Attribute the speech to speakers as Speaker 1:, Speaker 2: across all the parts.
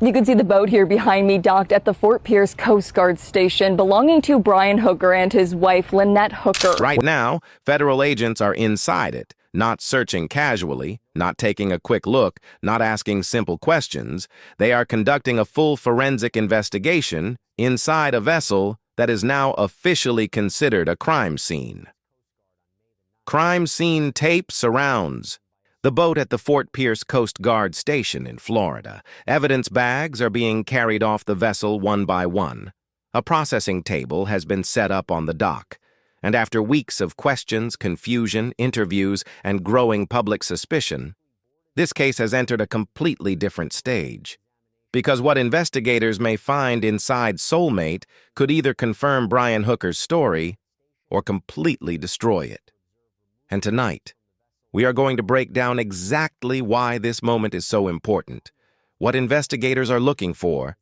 Speaker 1: You can see the boat here behind me docked at the Fort Pierce Coast Guard station belonging to Brian Hooker and his wife, Lynette Hooker.
Speaker 2: Right now, federal agents are inside it, not searching casually, not taking a quick look, not asking simple questions. They are conducting a full forensic investigation inside a vessel that is now officially considered a crime scene. Crime scene tape surrounds the boat at the Fort Pierce Coast Guard station in Florida. Evidence bags are being carried off the vessel one by one. A processing table has been set up on the dock. And after weeks of questions, confusion, interviews, and growing public suspicion, this case has entered a completely different stage. Because what investigators may find inside Soulmate could either confirm Brian Hooker's story or completely destroy it. And tonight, we are going to break down exactly why this moment is so important, what investigators are looking for,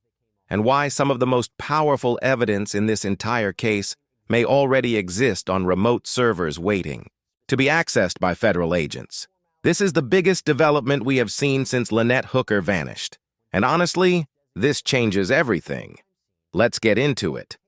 Speaker 2: and why some of the most powerful evidence in this entire case may already exist on remote servers waiting to be accessed by federal agents. This is the biggest development we have seen since Lynette Hooker vanished. And honestly, this changes everything. Let's get into it.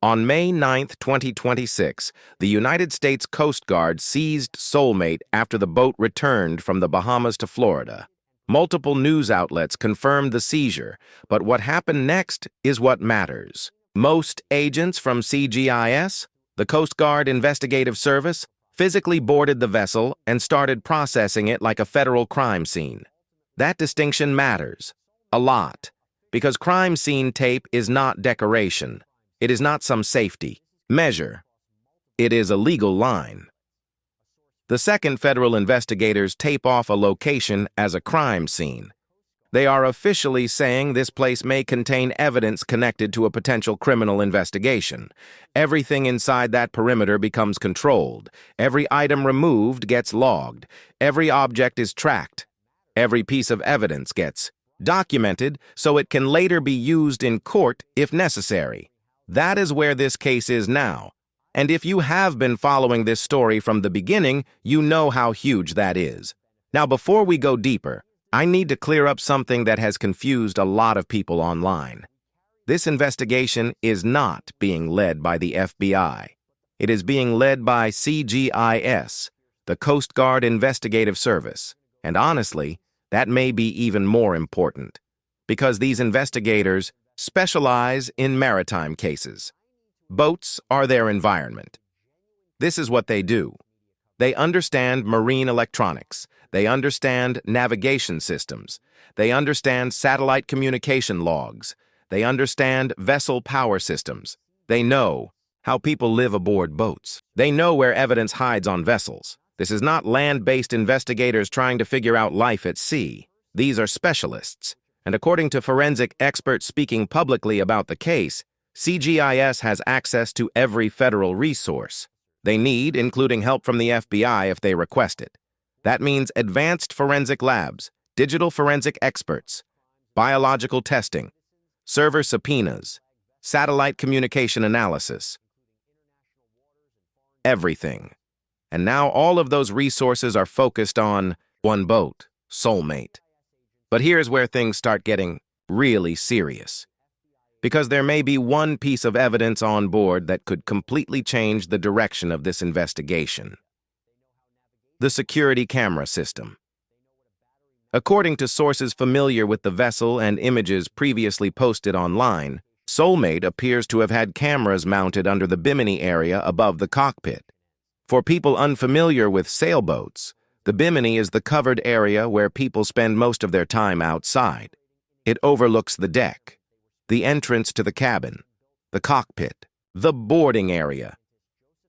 Speaker 2: On May 9, 2026, the United States Coast Guard seized Soulmate after the boat returned from the Bahamas to Florida. Multiple news outlets confirmed the seizure, but what happened next is what matters. Most agents from CGIS, the Coast Guard Investigative Service, physically boarded the vessel and started processing it like a federal crime scene. That distinction matters a lot, because crime scene tape is not decoration. It is not some safety measure. It is a legal line. The second, federal investigators tape off a location as a crime scene. They are officially saying this place may contain evidence connected to a potential criminal investigation. Everything inside that perimeter becomes controlled. Every item removed gets logged. Every object is tracked. Every piece of evidence gets documented so it can later be used in court if necessary. That is where this case is now. And if you have been following this story from the beginning, you know how huge that is. Now, before we go deeper, I need to clear up something that has confused a lot of people online. This investigation is not being led by the FBI. It is being led by CGIS, the Coast Guard Investigative Service. And honestly, that may be even more important, because these investigators specialize in maritime cases. Boats are their environment. This is what they do. They understand marine electronics. They understand navigation systems. They understand satellite communication logs. They understand vessel power systems. They know how people live aboard boats. They know where evidence hides on vessels. This is not land-based investigators trying to figure out life at sea. These are specialists. And according to forensic experts speaking publicly about the case, CGIS has access to every federal resource they need, including help from the FBI if they request it. That means advanced forensic labs, digital forensic experts, biological testing, server subpoenas, satellite communication analysis, everything. And now all of those resources are focused on one boat, Soulmate. But here's where things start getting really serious. Because there may be one piece of evidence on board that could completely change the direction of this investigation. The security camera system. According to sources familiar with the vessel and images previously posted online, Soulmate appears to have had cameras mounted under the bimini area above the cockpit. For people unfamiliar with sailboats, the bimini is the covered area where people spend most of their time outside. It overlooks the deck, the entrance to the cabin, the cockpit, the boarding area.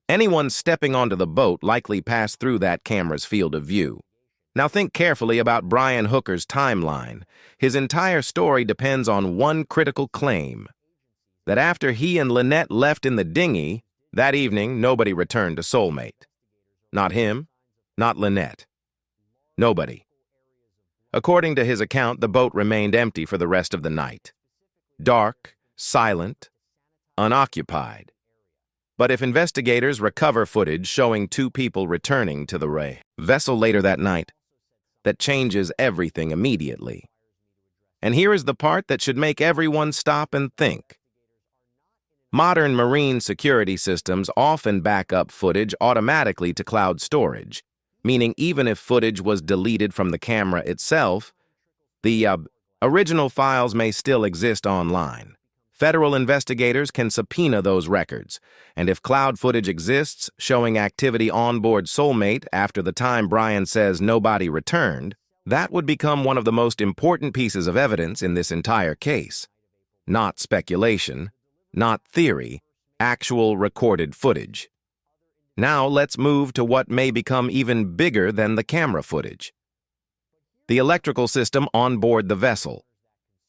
Speaker 2: Anyone stepping onto the boat likely passed through that camera's field of view. Now think carefully about Brian Hooker's timeline. His entire story depends on one critical claim: that after he and Lynette left in the dinghy, that evening nobody returned to Soulmate. Not him, not Lynette. Nobody. According to his account, the boat remained empty for the rest of the night. Dark, silent, unoccupied. But if investigators recover footage showing two people returning to the vessel later that night, that changes everything immediately. And here is the part that should make everyone stop and think. Modern marine security systems often back up footage automatically to cloud storage, meaning even if footage was deleted from the camera itself, the original files may still exist online. Federal investigators can subpoena those records, and if cloud footage exists showing activity on board Soulmate after the time Brian says nobody returned, that would become one of the most important pieces of evidence in this entire case. Not speculation, not theory, actual recorded footage. Now let's move to what may become even bigger than the camera footage. The electrical system on board the vessel.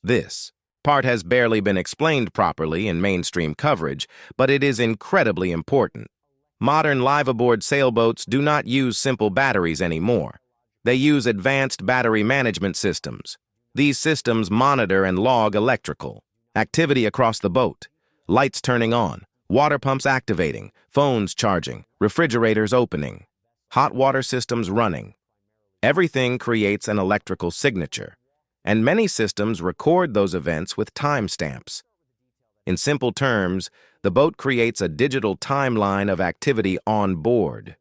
Speaker 2: This part has barely been explained properly in mainstream coverage, but it is incredibly important. Modern live-aboard sailboats do not use simple batteries anymore. They use advanced battery management systems. These systems monitor and log electrical activity across the boat, lights turning on, water pumps activating, phones charging, refrigerators opening, hot water systems running. Everything creates an electrical signature, and many systems record those events with timestamps. In simple terms, the boat creates a digital timeline of activity on board.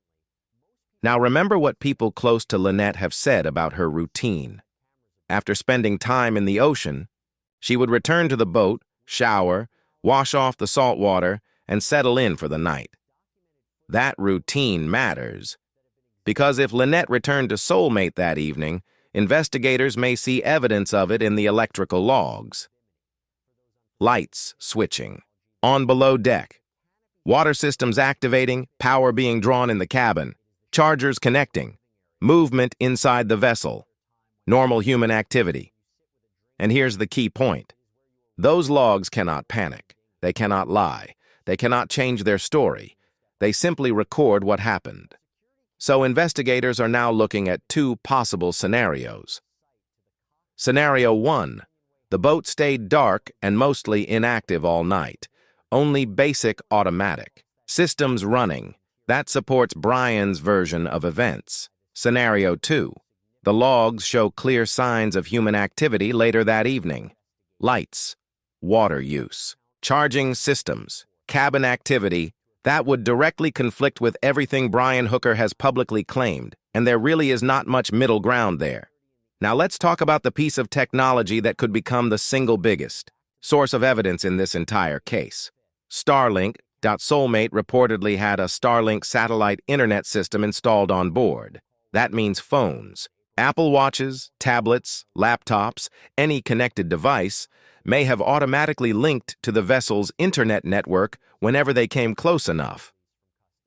Speaker 2: Now remember what people close to Lynette have said about her routine. After spending time in the ocean, she would return to the boat, shower, wash off the salt water, and settle in for the night. That routine matters, because if Lynette returned to Soulmate that evening, investigators may see evidence of it in the electrical logs. Lights switching, on below deck, water systems activating, power being drawn in the cabin, chargers connecting, movement inside the vessel, normal human activity. And here's the key point. Those logs cannot panic. They cannot lie. They cannot change their story. They simply record what happened. So investigators are now looking at two possible scenarios. Scenario 1. The boat stayed dark and mostly inactive all night. Only basic automatic. Systems running. That supports Brian's version of events. Scenario 2. The logs show clear signs of human activity later that evening. Lights, water use, charging systems, cabin activity. That would directly conflict with everything Brian Hooker has publicly claimed, and there really is not much middle ground there. Now let's talk about the piece of technology that could become the single biggest source of evidence in this entire case. Starlink. Soulmate reportedly had a Starlink satellite internet system installed on board. That means phones, Apple Watches, tablets, laptops, any connected device may have automatically linked to the vessel's internet network whenever they came close enough.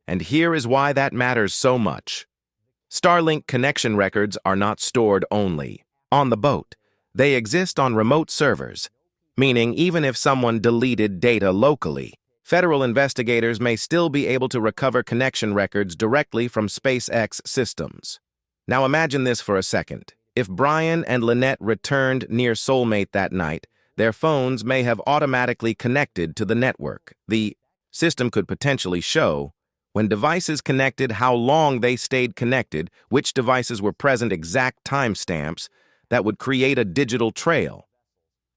Speaker 2: And here is why that matters so much. Starlink connection records are not stored only on the boat. They exist on remote servers, meaning even if someone deleted data locally, federal investigators may still be able to recover connection records directly from SpaceX systems. Now imagine this for a second. If Brian and Lynette returned near Soulmate that night, their phones may have automatically connected to the network. The system could potentially show, when devices connected, how long they stayed connected, which devices were present, exact timestamps that would create a digital trail.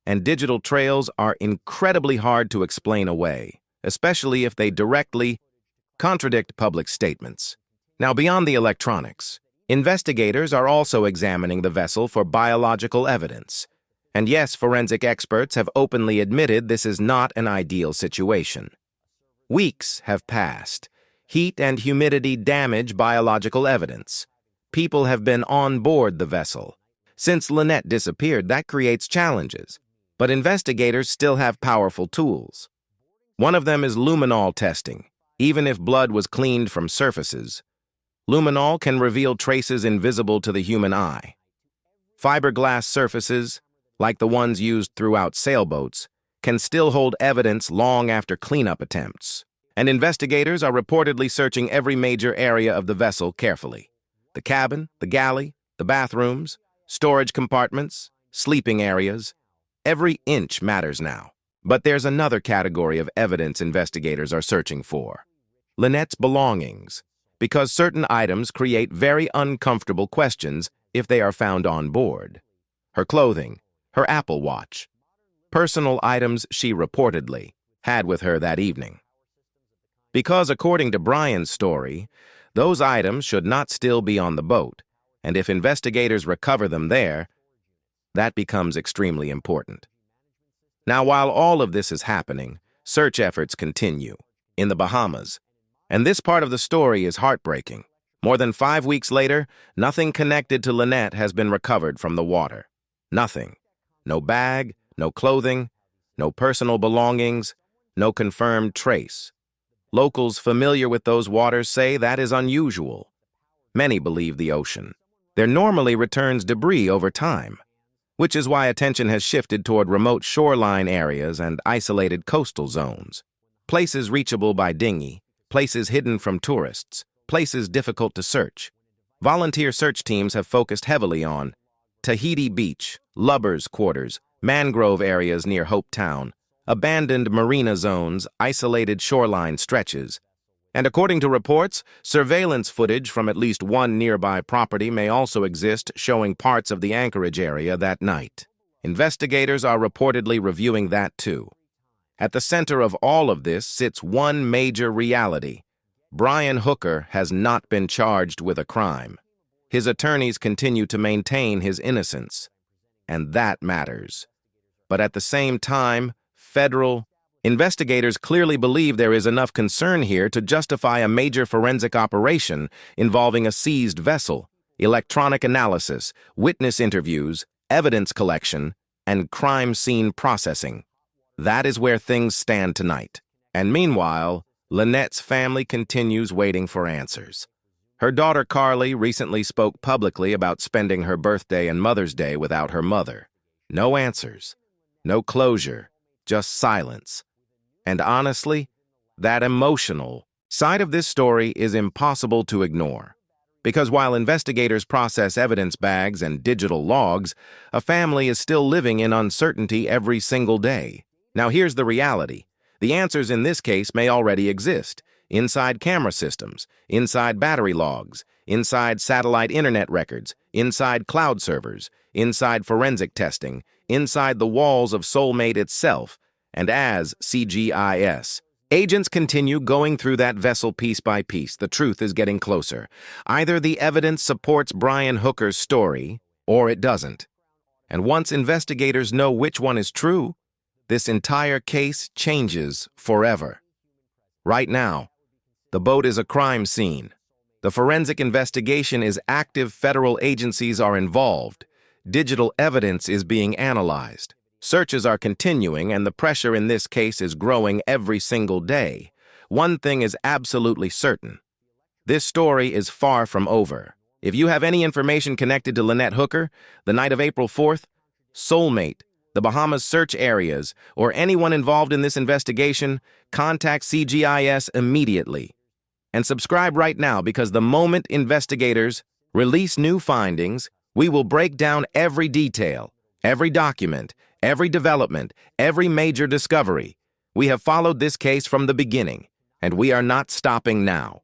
Speaker 2: And digital trails are incredibly hard to explain away, especially if they directly contradict public statements. Now, beyond the electronics, investigators are also examining the vessel for biological evidence. And yes, forensic experts have openly admitted this is not an ideal situation. Weeks have passed. Heat and humidity damage biological evidence. People have been on board the vessel. Since Lynette disappeared, that creates challenges. But investigators still have powerful tools. One of them is luminol testing. Even if blood was cleaned from surfaces, luminol can reveal traces invisible to the human eye. Fiberglass surfaces, like the ones used throughout sailboats, can still hold evidence long after cleanup attempts. And investigators are reportedly searching every major area of the vessel carefully. The cabin, the galley, the bathrooms, storage compartments, sleeping areas. Every inch matters now. But there's another category of evidence investigators are searching for. Lynette's belongings, because certain items create very uncomfortable questions if they are found on board. Her clothing, her Apple Watch, personal items she reportedly had with her that evening. Because according to Brian's story, those items should not still be on the boat, and if investigators recover them there, that becomes extremely important. Now, while all of this is happening, search efforts continue in the Bahamas, and this part of the story is heartbreaking. More than 5 weeks later, nothing connected to Lynette has been recovered from the water. Nothing. No bag, no clothing, no personal belongings, no confirmed trace. Locals familiar with those waters say that is unusual. Many believe the ocean. There normally returns debris over time, which is why attention has shifted toward remote shoreline areas and isolated coastal zones. Places reachable by dinghy, places hidden from tourists, places difficult to search. Volunteer search teams have focused heavily on Tahiti Beach, lubbers' quarters, mangrove areas near Hope Town, abandoned marina zones, isolated shoreline stretches. And according to reports, surveillance footage from at least one nearby property may also exist showing parts of the anchorage area that night. Investigators are reportedly reviewing that too. At the center of all of this sits one major reality. Brian Hooker has not been charged with a crime. His attorneys continue to maintain his innocence, and that matters. But at the same time, federal investigators clearly believe there is enough concern here to justify a major forensic operation involving a seized vessel, electronic analysis, witness interviews, evidence collection, and crime scene processing. That is where things stand tonight. And meanwhile, Lynette's family continues waiting for answers. Her daughter Carly recently spoke publicly about spending her birthday and Mother's Day without her mother. No answers, no closure, just silence. And honestly, that emotional side of this story is impossible to ignore. Because while investigators process evidence bags and digital logs, a family is still living in uncertainty every single day. Now here's the reality. The answers in this case may already exist. Inside camera systems, inside battery logs, inside satellite internet records, inside cloud servers, inside forensic testing, inside the walls of Soulmate itself, and as CGIS. Agents continue going through that vessel piece by piece. The truth is getting closer. Either the evidence supports Brian Hooker's story, or it doesn't. And once investigators know which one is true, this entire case changes forever. Right now, the boat is a crime scene. The forensic investigation is active. Federal agencies are involved. Digital evidence is being analyzed. Searches are continuing, and the pressure in this case is growing every single day. One thing is absolutely certain. This story is far from over. If you have any information connected to Lynette Hooker, the night of April 4th, Soulmate, the Bahamas search areas, or anyone involved in this investigation, contact CGIS immediately. And subscribe right now, because the moment investigators release new findings, we will break down every detail, every document, every development, every major discovery. We have followed this case from the beginning, and we are not stopping now.